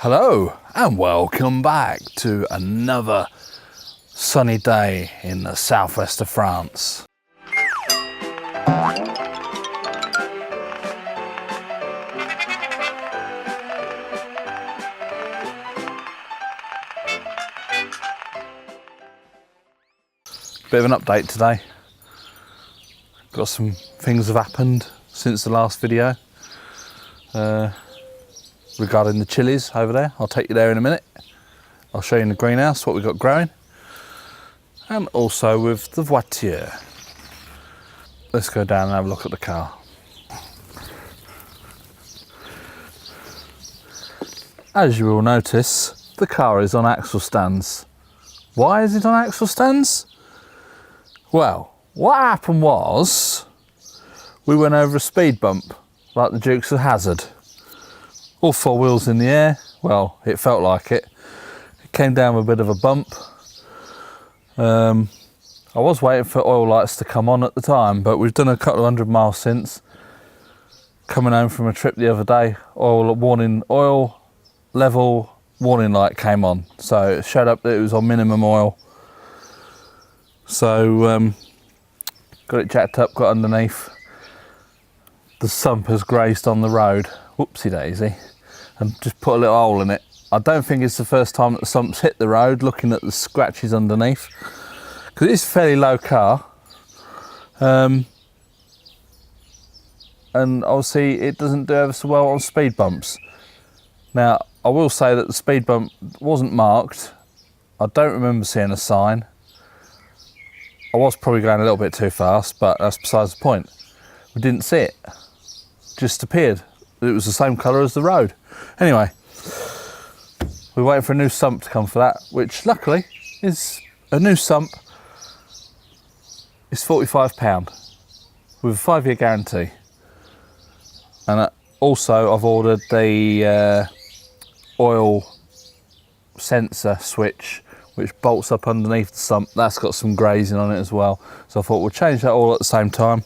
Hello and welcome back to another sunny day in the southwest of France. Bit of an update today. Got some things have happened since the last video. Regarding the chilies over there. I'll take you there in a minute. I'll show you in the greenhouse what we've got growing. And also with the voiture. Let's go down and have a look at the car. As you will notice, the car is on axle stands. Why is it on axle stands? Well, what happened was, we went over a speed bump, like the Dukes of Hazzard. All four wheels in the air. Well, it felt like it. It came down with a bit of a bump. I was waiting for oil lights to come on at the time, but we've done a couple of 100 miles since. Coming home from a trip the other day, oil level warning light came on. So it showed up that it was on minimum oil. So got it jacked up, got underneath. The sump has grazed on the road. Whoopsie daisy. And just put a little hole in it. I don't think it's the first time that the sump's hit the road, looking at the scratches underneath. Because it's a fairly low car. And obviously it doesn't do ever so well on speed bumps. Now, I will say that the speed bump wasn't marked. I don't remember seeing a sign. I was probably going a little bit too fast, but that's besides the point. We didn't see it. Just appeared. It was the same colour as the road. Anyway, we're waiting for a new sump to come for that, which luckily is a new sump. It's £45 with a 5-year guarantee. And also I've ordered the oil sensor switch, which bolts up underneath the sump. That's got some grazing on it as well. So I thought we'll change that all at the same time.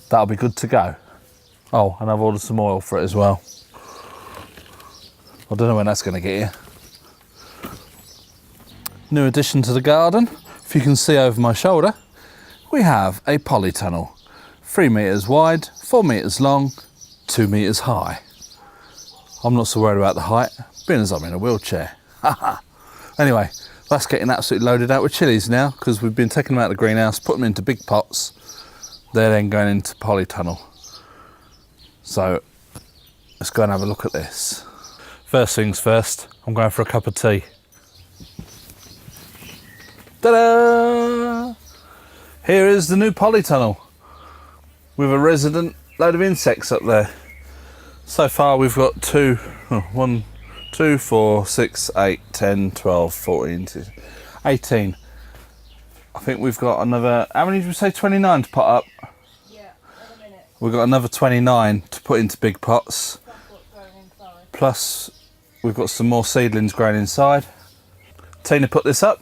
That'll be good to go. Oh, and I've ordered some oil for it as well. I don't know when that's going to get here. New addition to the garden. If you can see over my shoulder, we have a polytunnel. 3 metres wide, 4 metres long, 2 metres high. I'm not so worried about the height, being as I'm in a wheelchair. Anyway, that's getting absolutely loaded out with chilies now, because we've been taking them out of the greenhouse, put them into big pots. They're then going into polytunnel. So let's go and have a look at this. First things first, I'm going for a cup of tea. Ta-da! Here is the new polytunnel with a resident load of insects up there. So far we've got 1, 2, 4, 6, 8, 10, 12, 14, 18. I think we've got another, how many did we say, 29 to pot up? We've got another 29 to put into big pots. Plus, we've got some more seedlings growing inside. Tina put this up.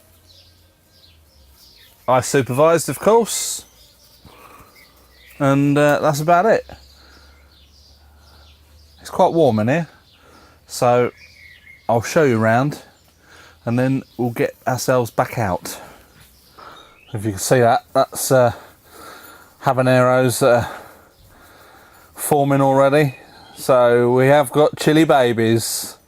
I supervised, of course. And that's about it. It's quite warm in here. So, I'll show you around. And then we'll get ourselves back out. If you can see that, that's habaneros that are forming already. So we have got chili babies.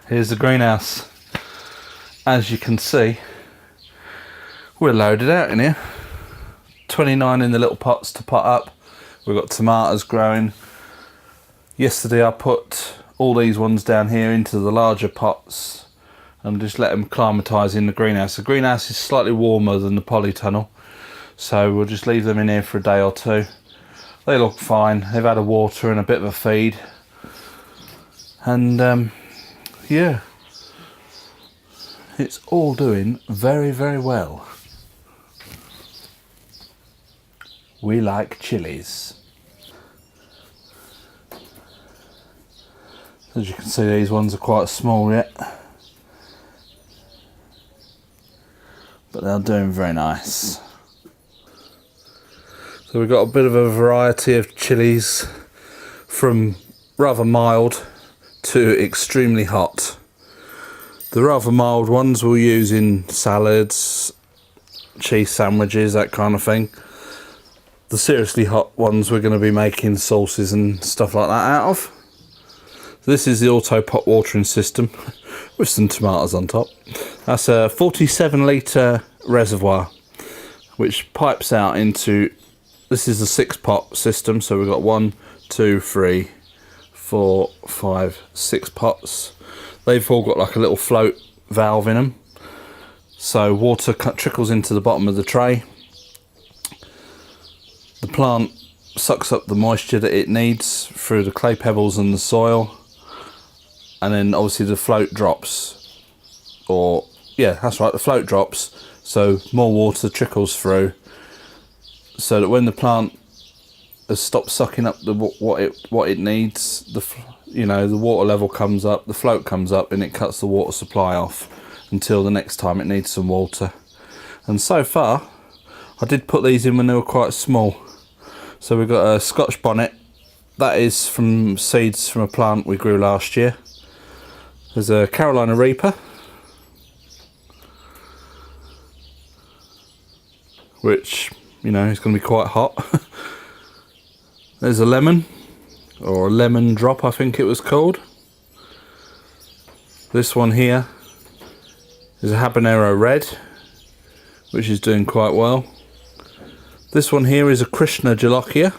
Here's the greenhouse. As you can see, we're loaded out in here. 29 in the little pots to pot up. We've got tomatoes growing. Yesterday I put all these ones down here into the larger pots and just let them acclimatise in the greenhouse. The greenhouse is slightly warmer than the polytunnel, so we'll just leave them in here for a day or two. They look fine. They've had a water and a bit of a feed. And yeah, it's all doing very, very well. We like chilies. As you can see, these ones are quite small yet, but they're doing very nice. So we've got a bit of a variety of chilies, from rather mild to extremely hot. The rather mild ones we'll use in salads, cheese sandwiches, that kind of thing. The seriously hot ones we're going to be making sauces and stuff like that out of. This is the auto pot watering system with some tomatoes on top. That's a 47 litre reservoir which pipes out into, this is a 6-pot system, so we've got 1, 2, 3, 4, 5, 6 pots. They've all got like a little float valve in them, so water trickles into the bottom of the tray. The plant sucks up the moisture that it needs through the clay pebbles and the soil, and then obviously the float drops, or yeah, that's right, the float drops, so more water trickles through, so that when the plant has stopped sucking up what it needs, the water level comes up, the float comes up, and it cuts the water supply off until the next time it needs some water. And so far, I did put these in when they were quite small. So we've got a Scotch bonnet, that is from seeds from a plant we grew last year. There's a Carolina Reaper, which, is going to be quite hot. There's a lemon, or a lemon drop I think it was called. This one here is a habanero red, which is doing quite well. This one here is a Krishna Jolokia.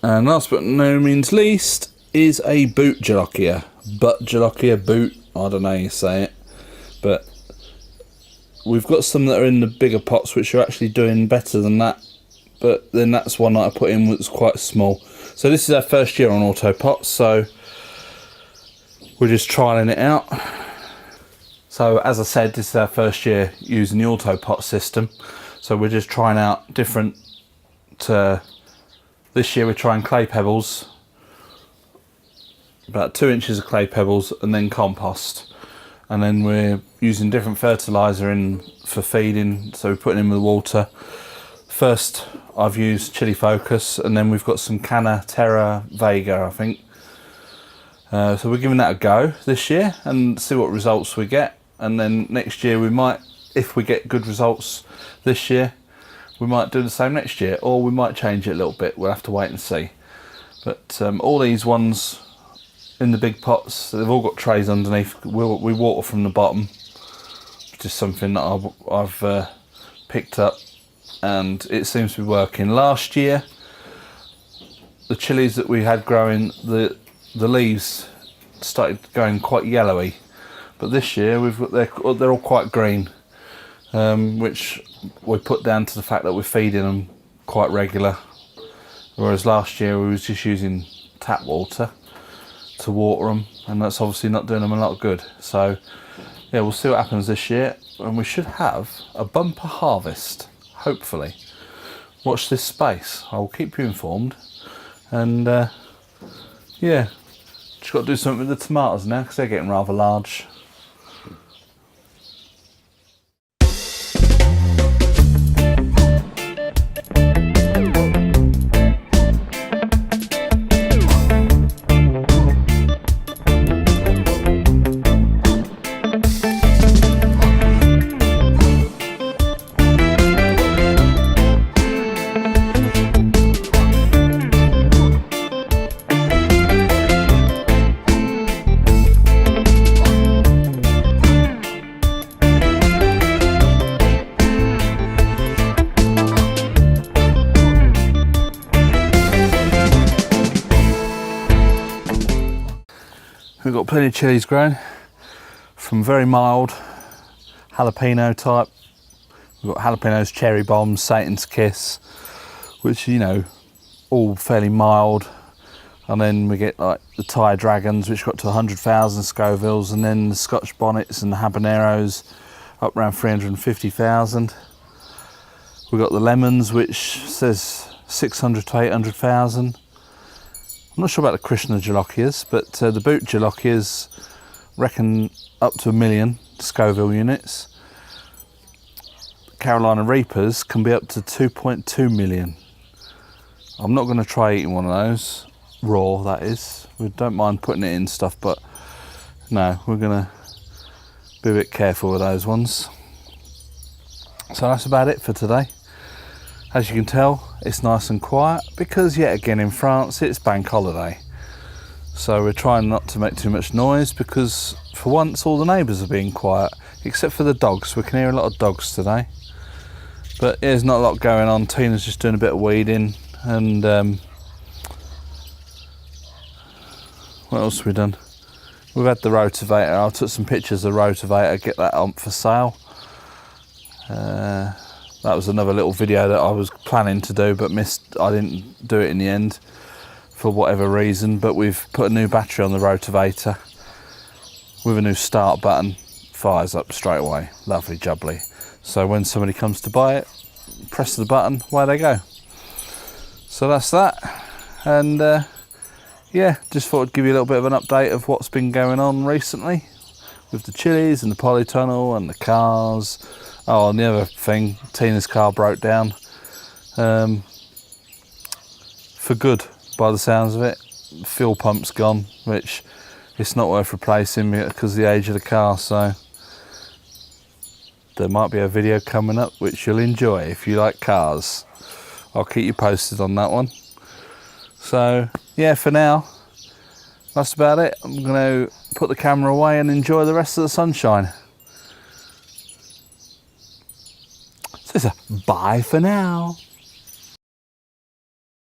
And last but no means least is a boot Jolokia. Butt Jolokia, boot, I don't know how you say it. But we've got some that are in the bigger pots which are actually doing better than that. But then that's one that I put in was quite small. So this is our first year on auto pots, so we're just trialing it out. So as I said, this is our first year using the auto pot system, so we're just trying out different. This year we're trying clay pebbles, about 2 inches of clay pebbles, and then compost, and then we're using different fertiliser in for feeding, so we're putting in with water. First I've used Chili Focus, and then we've got some Canna Terra Vega I think. So we're giving that a go this year and see what results we get. And then next year we might, if we get good results this year, we might do the same next year, or we might change it a little bit. We'll have to wait and see. But all these ones in the big pots, they've all got trays underneath. We water from the bottom, which is something that I've picked up, and it seems to be working. Last year, the chilies that we had growing, the leaves started going quite yellowy. But this year they're all quite green, which we put down to the fact that we're feeding them quite regular. Whereas last year we was just using tap water to water them, and that's obviously not doing them a lot of good. So yeah, we'll see what happens this year, and we should have a bumper harvest, hopefully. Watch this space. I will keep you informed, and yeah, just got to do something with the tomatoes now because they're getting rather large. We've got plenty of chilies growing, from very mild jalapeno type. We've got jalapenos, cherry bombs, Satan's kiss, which all fairly mild. And then we get like the Thai dragons, which got to 100,000 Scovilles, and then the Scotch bonnets and the habaneros up around 350,000. We got the lemons, which says 600 to 800,000. I'm not sure about the Krishna Jalokias, but the boot Jalokias reckon up to 1 million Scoville units. Carolina Reapers can be up to 2.2 million. I'm not going to try eating one of those, raw that is. We don't mind putting it in stuff, but no, we're going to be a bit careful with those ones. So that's about it for today. As you can tell, it's nice and quiet because yet again in France it's bank holiday. So we're trying not to make too much noise because for once all the neighbours are being quiet, except for the dogs. We can hear a lot of dogs today. But there's not a lot going on. Tina's just doing a bit of weeding, and what else have we done? We've had the rotavator. I took some pictures of the rotavator, get that on for sale. That was another little video that I was planning to do but missed. I didn't do it in the end for whatever reason, but we've put a new battery on the rotavator with a new start button. Fires up straight away. Lovely jubbly. So when somebody comes to buy it, press the button, away they go. So that's that. And yeah, just thought I'd give you a little bit of an update of what's been going on recently with the Chillies and the polytunnel and the cars. Oh, and the other thing, Tina's car broke down for good by the sounds of it. Fuel pump's gone, which it's not worth replacing because of the age of the car. So there might be a video coming up which you'll enjoy if you like cars. I'll keep you posted on that one. So yeah, for now, that's about it. I'm going to put the camera away and enjoy the rest of the sunshine. So it's a bye for now.